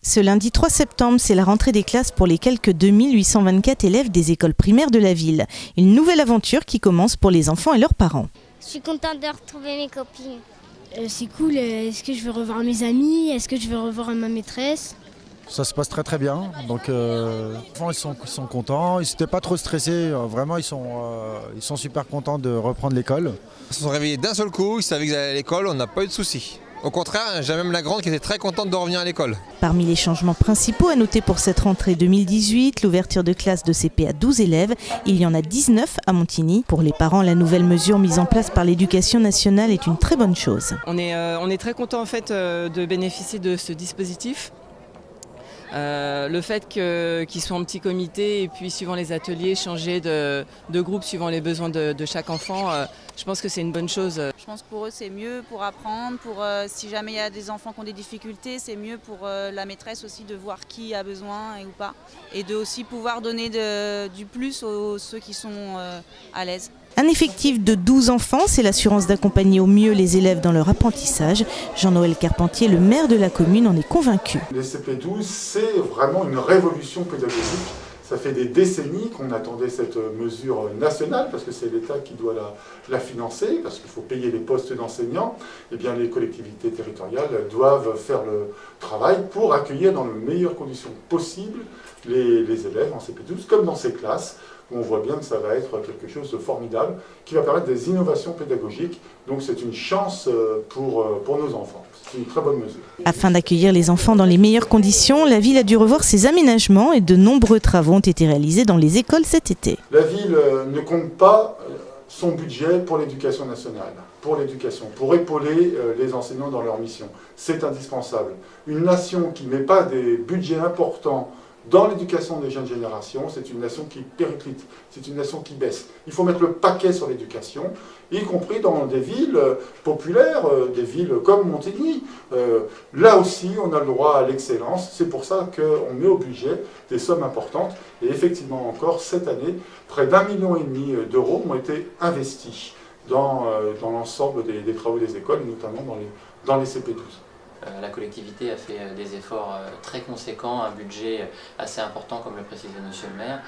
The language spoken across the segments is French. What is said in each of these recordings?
Ce lundi 3 septembre, c'est la rentrée des classes pour les quelques 2824 élèves des écoles primaires de la ville. Une nouvelle aventure qui commence pour les enfants et leurs parents. Je suis contente de retrouver mes copines. C'est cool, est-ce que je vais revoir mes amis, est-ce que je vais revoir ma maîtresse? Ça se passe très très bien, donc les enfants ils sont contents, ils n'étaient pas trop stressés, vraiment ils sont super contents de reprendre l'école. Ils se sont réveillés d'un seul coup, ils savaient qu'ils allaient à l'école, on n'a pas eu de soucis. Au contraire, j'ai même la grande qui était très contente de revenir à l'école. Parmi les changements principaux à noter pour cette rentrée 2018, l'ouverture de classes de CP à 12 élèves, il y en a 19 à Montigny. Pour les parents, la nouvelle mesure mise en place par l'Éducation nationale est une très bonne chose. On est très content en fait de bénéficier de ce dispositif. Le fait qu'ils soient en petit comité et puis suivant les ateliers, changer de groupe suivant les besoins de chaque enfant, je pense que c'est une bonne chose. Je pense que pour eux c'est mieux pour apprendre, si jamais il y a des enfants qui ont des difficultés, c'est mieux pour la maîtresse aussi de voir qui a besoin ou pas. Et de aussi pouvoir donner du plus aux ceux qui sont à l'aise. Un effectif de 12 enfants, c'est l'assurance d'accompagner au mieux les élèves dans leur apprentissage. Jean-Noël Carpentier, le maire de la commune, en est convaincu. Les CP12, c'est vraiment une révolution pédagogique. Ça fait des décennies qu'on attendait cette mesure nationale, parce que c'est l'État qui doit la financer, parce qu'il faut payer les postes d'enseignants. Eh bien, les collectivités territoriales doivent faire le travail pour accueillir dans les meilleures conditions possibles les élèves en CP12, comme dans ces classes, où on voit bien que ça va être quelque chose de formidable, qui va permettre des innovations pédagogiques. Donc c'est une chance pour nos enfants. C'est une très bonne mesure. Afin d'accueillir les enfants dans les meilleures conditions, la ville a dû revoir ses aménagements et de nombreux travaux ont été réalisés dans les écoles cet été. La ville ne compte pas son budget pour l'éducation nationale, pour épauler les enseignants dans leur mission. C'est indispensable. Une nation qui ne met pas des budgets importants dans l'éducation des jeunes générations, c'est une nation qui périclite, c'est une nation qui baisse. Il faut mettre le paquet sur l'éducation, y compris dans des villes populaires, des villes comme Montigny. Là aussi, on a le droit à l'excellence. C'est pour ça qu'on met au budget des sommes importantes. Et effectivement, encore cette année, près d'1,5 million d'euros ont été investis dans l'ensemble des travaux des écoles, notamment dans les CP12. La collectivité a fait des efforts très conséquents, un budget assez important, comme le précisait Monsieur le maire,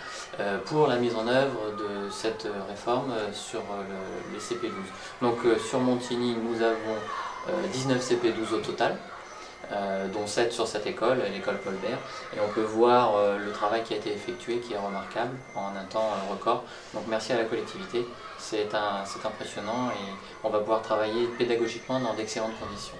pour la mise en œuvre de cette réforme sur les CP12. Donc sur Montigny, nous avons 19 CP12 au total, dont 7 sur cette école, l'école Paul Bert, et on peut voir le travail qui a été effectué, qui est remarquable, en un temps record. Donc merci à la collectivité, c'est impressionnant et on va pouvoir travailler pédagogiquement dans d'excellentes conditions.